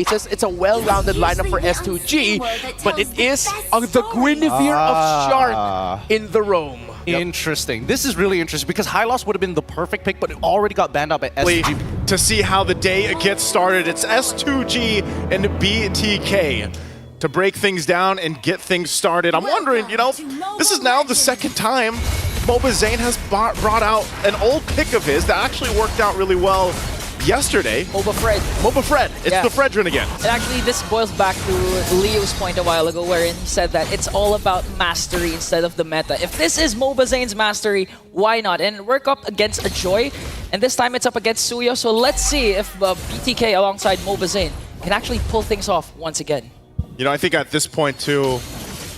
It's a well-rounded lineup for S2G, but it is the Guinevere of Shark in the roam. Interesting. This is really interesting because High Loss would have been the perfect pick, but it already got banned out by S2G. To see how the day gets started, it's S2G and BTK to break things down and get things started. I'm wondering, this is now the second time MOBA has brought out an old pick of his that actually worked out really well yesterday. MOBA Fred. MOBA Fred. It's the Fredrin again. And actually, this boils back to Leo's point a while ago, wherein he said that it's all about mastery instead of the meta. If this is MOBA Zane's mastery, why not? And work up against a Joy, and this time it's up against Suyo. So let's see if BTK alongside MOBA Zane can actually pull things off once again. I think at this point too,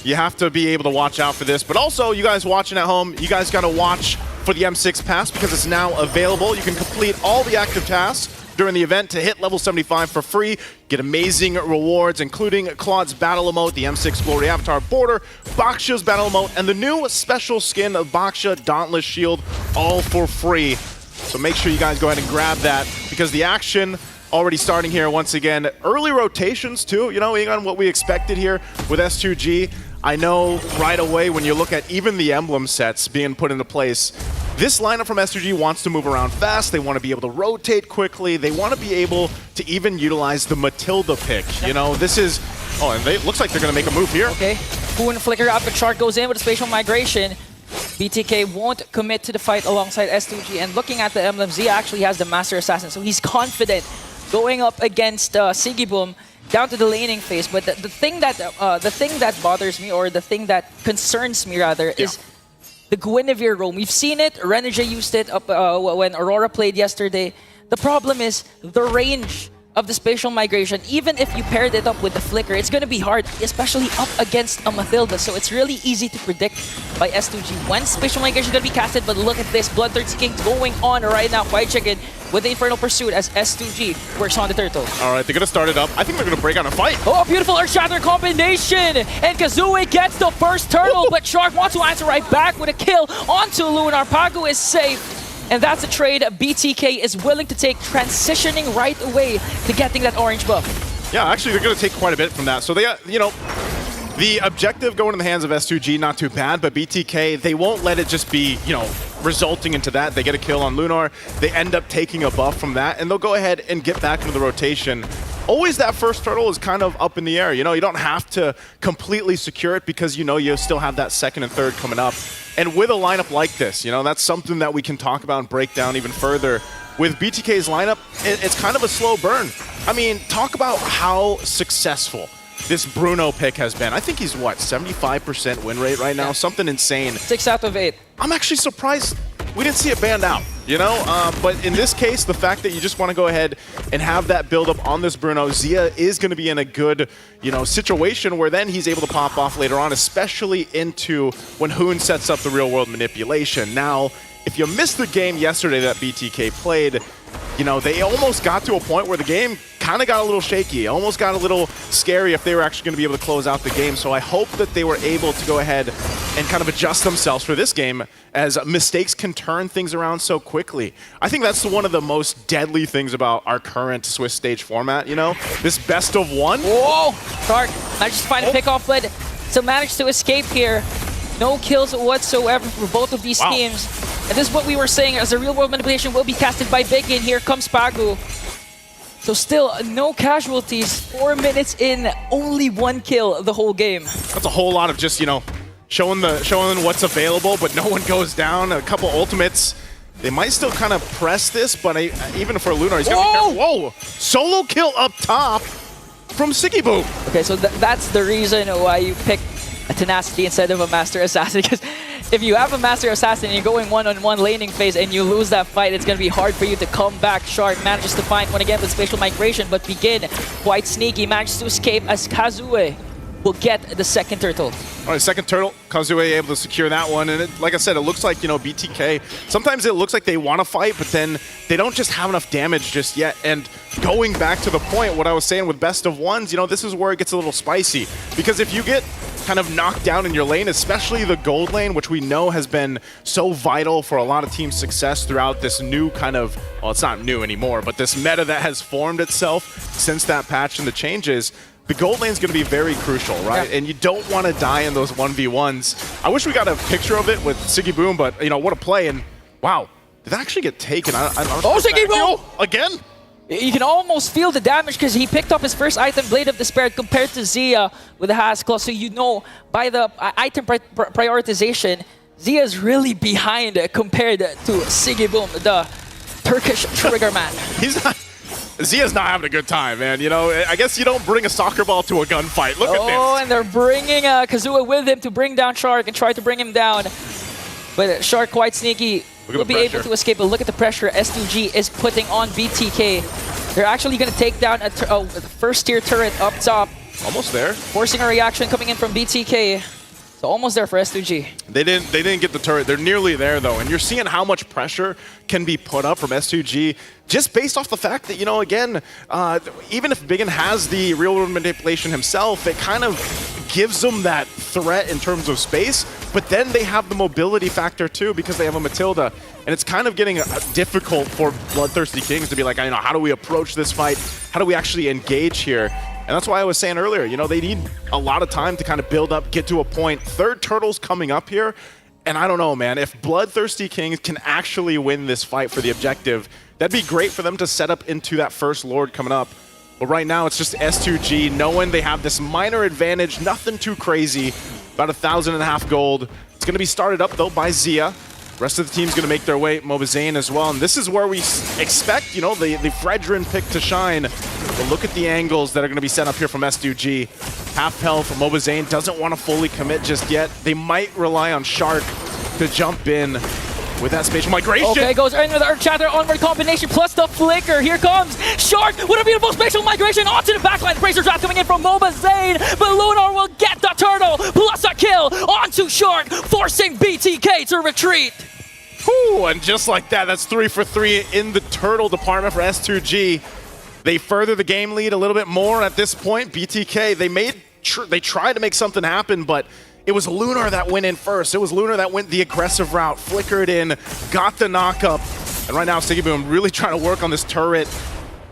you have to be able to watch out for this. But also, you guys watching at home, you guys got to watch for the M6 pass because it's now available. You can complete all the active tasks during the event to hit level 75 for free, get amazing rewards, including Claude's battle emote, the M6 Glory Avatar Border, Baksha's battle emote, and the new special skin of Baksha Dauntless Shield, all for free. So make sure you guys go ahead and grab that because the action already starting here once again. Early rotations too, even what we expected here with S2G. I know right away when you look at even the emblem sets being put into place, this lineup from S2G wants to move around fast. They want to be able to rotate quickly. They want to be able to even utilize the Matilda pick. This is... Oh, and it looks like they're going to make a move here. Okay. Boon flicker out, but Shark goes in with a spatial migration. BTK won't commit to the fight alongside S2G. And looking at the emblem, Z actually has the Master Assassin, so he's confident going up against Sigiboom down to the laning phase. But the thing that bothers me, or the thing that concerns me rather, is the Guinevere roam. We've seen it. Renegade used it up when Aurora played yesterday. The problem is the range of the spatial migration. Even if you paired it up with the flicker, it's going to be hard, especially up against a Matilda. So it's really easy to predict by S2G when spatial migration is going to be casted. But look at this, BLOODTHIRSTYKINGS going on right now. White Chicken with the Infernal Pursuit as S2G works on the turtle. All right, they're going to start it up. I think they're going to break out a fight. Oh, beautiful Earth Shatter combination! And Kazooie gets the first turtle, but Shark wants to answer right back with a kill onto Lunar. Pago is safe. And that's a trade BTK is willing to take, transitioning right away to getting that orange buff. Yeah, actually, they're going to take quite a bit from that. So they, the objective going in the hands of S2G, not too bad, but BTK, they won't let it just be, resulting into that. They get a kill on Lunar. They end up taking a buff from that, and they'll go ahead and get back into the rotation. Always that first turtle is kind of up in the air. You don't have to completely secure it because you still have that second and third coming up. And with a lineup like this, that's something that we can talk about and break down even further. With BTK's lineup, it's kind of a slow burn. I mean, talk about how successful this Bruno pick has been. I think he's, 75% win rate right now? Yeah. Something insane. 6 out of 8. I'm actually surprised we didn't see it banned out, But in this case, the fact that you just want to go ahead and have that build up on this Bruno, Zia is going to be in a good, situation where then he's able to pop off later on, especially into when Hoon sets up the real world manipulation. Now, if you missed the game yesterday that BTK played, they almost got to a point where the game kind of got a little shaky, almost got a little scary if they were actually going to be able to close out the game. So I hope that they were able to go ahead and kind of adjust themselves for this game, as mistakes can turn things around so quickly. I think that's one of the most deadly things about our current Swiss stage format, this best of one. Whoa! Shark managed to find a pick-off, but so managed to escape here. No kills whatsoever for both of these teams. And this is what we were saying, as the real-world manipulation will be casted by Big In. Here comes Pagu. So still, no casualties. 4 minutes in, only 1 kill the whole game. That's a whole lot of just, showing what's available, but no one goes down. A couple ultimates. They might still kind of press this, but even for Lunar, he's got to be careful. Whoa! Solo kill up top from Sigiboom. Okay, so that's the reason why you picked a Tenacity instead of a Master Assassin, because if you have a Master Assassin and you're going one-on-one laning phase and you lose that fight, it's going to be hard for you to come back. Shark manages to find one again with spatial migration, but Begin, quite sneaky, manages to escape as Kazooie will get the second turtle. All right, second turtle. Kazooie able to secure that one. And like I said, it looks like, BTK, sometimes it looks like they want to fight, but then they don't just have enough damage just yet. And going back to the point, what I was saying with best of ones, this is where it gets a little spicy. Because if you get kind of knocked down in your lane, especially the gold lane, which we know has been so vital for a lot of team success throughout this new kind of, well, it's not new anymore, but this meta that has formed itself since that patch and the changes. The gold lane is going to be very crucial, right? Yeah. And you don't want to die in those 1v1s. I wish we got a picture of it with Siggy Boom, but, you know, what a play. And, wow, did that actually get taken? Oh, Siggy Boom! Again? You can almost feel the damage because he picked up his first item, Blade of Despair, compared to Zia with the Has Claw. So you know, by the item prioritization, Zia is really behind compared to Siggy Boom, the Turkish trigger man. He's not... Zia's not having a good time, man. You know, I guess you don't bring a soccer ball to a gunfight. Look at this. Oh, and they're bringing Kazua with him to bring down Shark and try to bring him down. But Shark, quite sneaky, will be able to escape. But look at the pressure S2G is putting on BTK. They're actually going to take down a first-tier turret up top. Almost there. Forcing a reaction coming in from BTK. So almost there for S2G. They didn't get the turret. They're nearly there, though. And you're seeing how much pressure can be put up from S2G just based off the fact that, you know, again, even if Biggin has the real-world manipulation himself, it kind of gives them that threat in terms of space. But then they have the mobility factor, too, because they have a Matilda. And it's kind of getting difficult for Bloodthirsty Kings to be like, you know, how do we approach this fight? How do we actually engage here? And that's why I was saying earlier, you know, they need a lot of time to kind of build up, get to a point. Third turtle's coming up here. And I don't know, man, if Bloodthirsty Kings can actually win this fight for the objective, that'd be great for them to set up into that first Lord coming up. But right now, it's just S2G, knowing they have this minor advantage, nothing too crazy, about 1,500 gold. It's going to be started up, though, by Zia. Rest of the team's going to make their way, MOBA as well. And this is where we expect, you know, the Fredrin pick to shine. But look at the angles that are going to be set up here from S2G. Half health, MOBA doesn't want to fully commit just yet. They might rely on Shark to jump in with that spatial migration. Okay, goes in with the Earth Shatter onward combination plus the flicker. Here comes Shark with a beautiful spatial migration onto the backline. Bracer Draft coming in from MOBA, but Lunar will get the turtle plus a kill onto Shark, forcing BTK to retreat. Whew, and just like that, that's 3 for 3 in the turtle department for S2G. They further the game lead a little bit more at this point. BTK, they tried to make something happen, but it was Lunar that went in first. It was Lunar that went the aggressive route, flickered in, got the knockup. And right now, Siggy Boom really trying to work on this turret.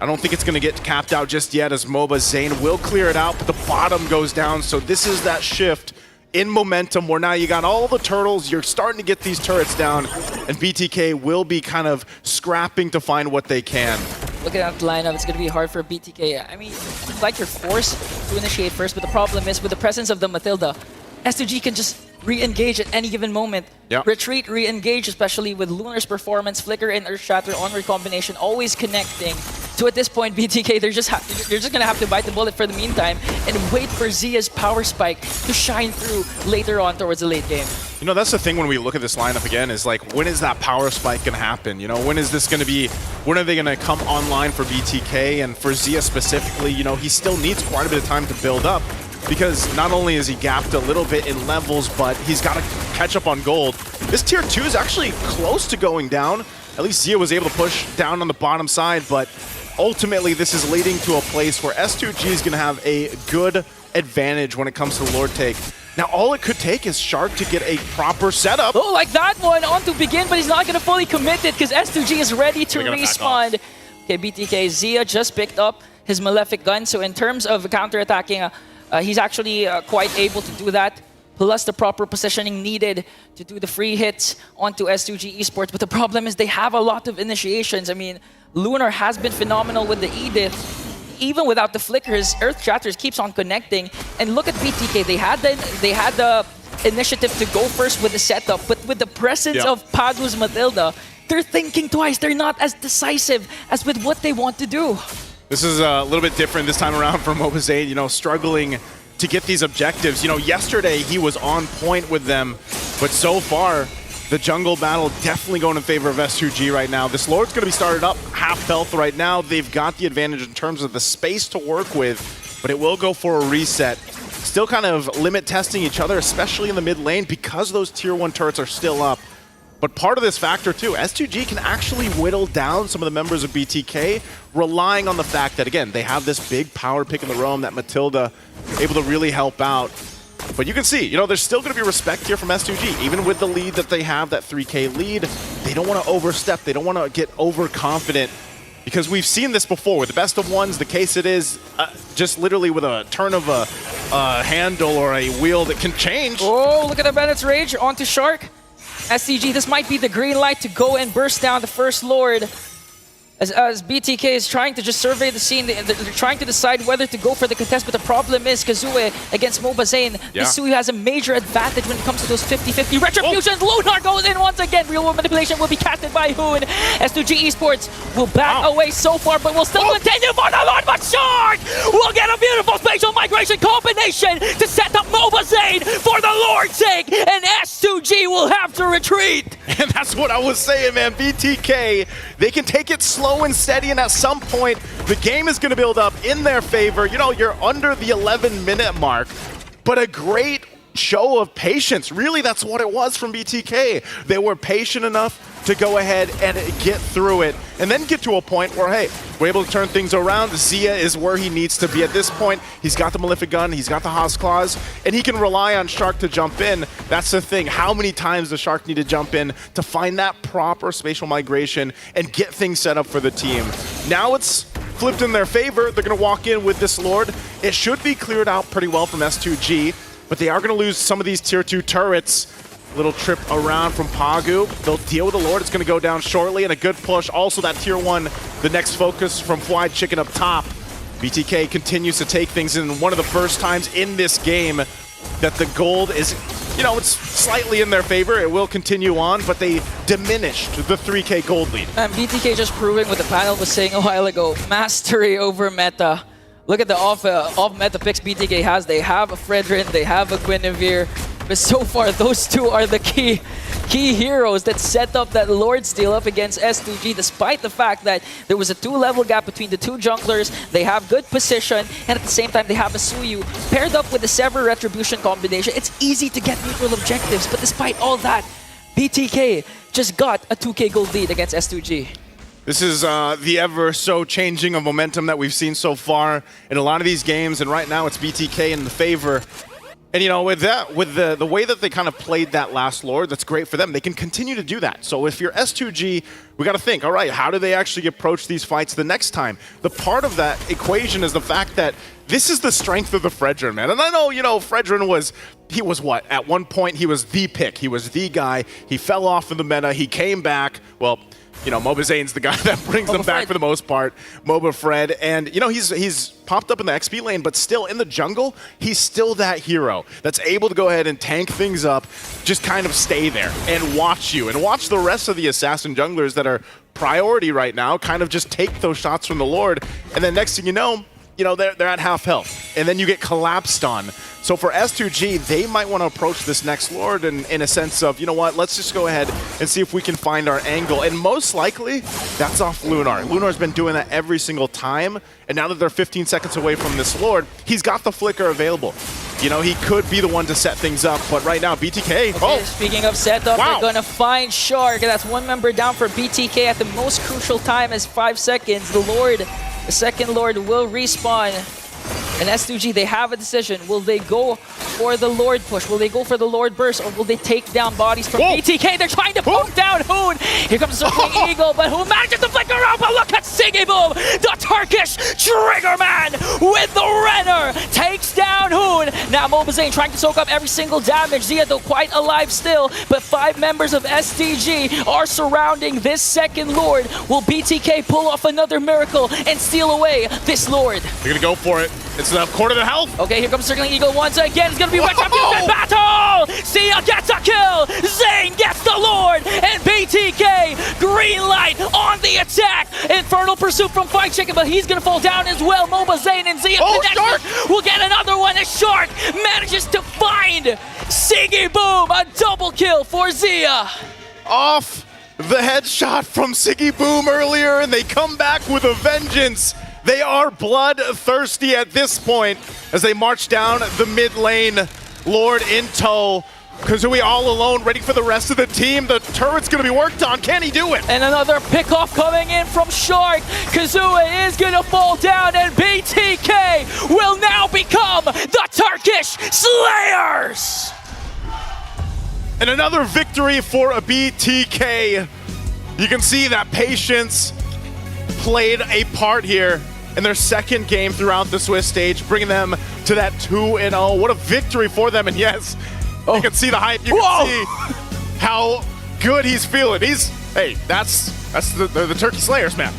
I don't think it's going to get capped out just yet as MOBA will clear it out, but the bottom goes down. So this is that shift in momentum where now you got all the turtles, you're starting to get these turrets down, and BTK will be kind of scrapping to find what they can. Looking at that lineup, it's going to be hard for BTK. I mean, it's like you're forced to initiate first, but the problem is with the presence of the Matilda, S2G can just re-engage at any given moment. Yep. Retreat, re-engage, especially with Lunar's performance, Flicker and Earth Shatter onward combination, always connecting. So at this point, BTK, you're just going to have to bite the bullet for the meantime and wait for Zia's power spike to shine through later on towards the late game. You know, that's the thing when we look at this lineup again, is like, when is that power spike going to happen? You know, when is this going to be, when are they going to come online for BTK? And for Zia specifically, you know, he still needs quite a bit of time to build up, because not only is he gapped a little bit in levels, but he's got to catch up on gold. This tier 2 is actually close to going down. At least Zia was able to push down on the bottom side, but ultimately this is leading to a place where S2G is going to have a good advantage when it comes to the Lord take. Now all it could take is Shark to get a proper setup. Oh, like that one on to begin, but he's not going to fully commit it because S2G is ready to respawn. Okay, BTK, Zia just picked up his Malefic gun, so in terms of counterattacking, he's actually quite able to do that, plus the proper positioning needed to do the free hits onto S2G Esports. But the problem is they have a lot of initiations. I mean, Lunar has been phenomenal with the Edith. Even without the flickers, Earth Shatters keeps on connecting. And look at BTK, they had the initiative to go first with the setup, but with the presence of Padu's Matilda, they're thinking twice. They're not as decisive as with what they want to do. This is a little bit different this time around for MOBA, you know, struggling to get these objectives. You know, yesterday he was on point with them, but so far, the jungle battle definitely going in favor of S2G right now. This Lord's going to be started up half health right now. They've got the advantage in terms of the space to work with, but it will go for a reset. Still kind of limit testing each other, especially in the mid lane, because those tier 1 turrets are still up. But part of this factor too, S2G can actually whittle down some of the members of BTK, relying on the fact that, again, they have this big power pick in the roam, that Matilda able to really help out. But you can see, you know, there's still going to be respect here from S2G. Even with the lead that they have, that 3K lead, they don't want to overstep. They don't want to get overconfident. Because we've seen this before with the best of ones. The case it is just literally with a turn of a handle or a wheel that can change. Oh, look at the Bennett's Rage onto Shark. SCG, this might be the green light to go and burst down the first Lord. As BTK is trying to just survey the scene, they're trying to decide whether to go for the contest, but the problem is Kazue against MOBA Zayn. Yeah. Misui has a major advantage when it comes to those 50-50 retributions. Lunar goes in once again. Real world manipulation will be casted by Hoon. S2G Esports will back away so far, but will still continue for the Lord. But Shark will get a beautiful spatial migration combination to set up MOBA Zayn for the Lord's sake, and S2G will have to retreat. And that's what I was saying, man. BTK, they can take it slow and steady, and at some point, the game is going to build up in their favor. You know, you're under the 11-minute mark, but a great show of patience. Really, that's what it was from BTK. They were patient enough to go ahead and get through it, and then get to a point where, hey, we're able to turn things around. Zia is where he needs to be at this point. He's got the Malefic Gun, he's got the Haas Claws, and he can rely on Shark to jump in. That's the thing. How many times does Shark need to jump in to find that proper spatial migration and get things set up for the team? Now it's flipped in their favor. They're going to walk in with this Lord. It should be cleared out pretty well from S2G, but they are going to lose some of these tier 2 turrets. Little trip around from Pagu. They'll deal with the Lord. It's going to go down shortly, and a good push. Also that tier 1, the next focus from Fried Chicken up top. BTK continues to take things in. One of the first times in this game that the gold is, you know, it's slightly in their favor. It will continue on, but they diminished the 3K gold lead. And BTK just proving what the panel was saying a while ago. Mastery over meta. Look at the off-meta picks BTK has. They have a Fredrin, they have a Guinevere. But so far, those two are the key heroes that set up that Lord steal up against S2G, despite the fact that there was a 2-level gap between the two junglers. They have good position, and at the same time, they have a Suyu. Paired up with the Sever Retribution combination, it's easy to get neutral objectives, but despite all that, BTK just got a 2K gold lead against S2G. This is the ever so changing of momentum that we've seen so far in a lot of these games, and right now it's BTK in the favor. And you know, with that, with the way that they kind of played that last Lord, that's great for them. They can continue to do that. So if you're S2G, we got to think, all right, how do they actually approach these fights the next time? The part of that equation is the fact that this is the strength of the Fredrin, man. And I know, you know, Fredrin was what? At one point, he was the pick. He was the guy. He fell off in the meta. He came back. Well, you know, MOBA Zayn's the guy that brings them back for the most part. MOBA Fred. And, you know, he's popped up in the XP lane, but still in the jungle, he's still that hero that's able to go ahead and tank things up, just kind of stay there and watch you and watch the rest of the assassin junglers that are priority right now kind of just take those shots from the Lord. And then next thing you know, they're at half health, and then you get collapsed on. So for S2G, they might want to approach this next Lord in a sense of, you know what, let's just go ahead and see if we can find our angle. And most likely, that's off Lunar. Lunar's been doing that every single time, and now that they're 15 seconds away from this Lord, he's got the flicker available. You know, he could be the one to set things up, but right now, BTK, okay, speaking of setup, they're going to find Shark. That's one member down for BTK at the most crucial time as 5 seconds. The second Lord will respawn. And S2G, they have a decision. Will they go for the Lord push? Will they go for the Lord burst? Or will they take down bodies from BTK? They're trying to poke down Hoon. Here comes the Circling Eagle, but Hoon manages to flicker out. But look at Siggy Boom, the Turkish Trigger Man with the Renner. Takes down Hoon. Now MOBA Zayn trying to soak up every single damage. Zia, though, quite alive still. But 5 members of STG are surrounding this second Lord. Will BTK pull off another miracle and steal away this Lord? They're going to go for it. It's a quarter to health. Okay, here comes Circling Eagle once again. It's going to be Retribution battle! Zia gets a kill! Zayn gets the Lord! And BTK, green light on the attack! Infernal Pursuit from Fried Chicken, but he's going to fall down as well. MOBA Zayn and Zia will get another one as Shark manages to find Siggy Boom! A double kill for Zia! Off the headshot from Siggy Boom earlier, and they come back with a vengeance. They are bloodthirsty at this point as they march down the mid lane. Lord in tow. Kazui all alone, ready for the rest of the team. The turret's going to be worked on. Can he do it? And another pickoff coming in from Shark. Kazua is going to fall down, and BTK will now become the Turkish Slayers! And another victory for a BTK. You can see that patience played a part here in their second game throughout the Swiss stage, bringing them to that 2-0. What a victory for them. And yes, you can see the hype. You can see how good he's feeling. Hey, that's the Turkey Slayers, man.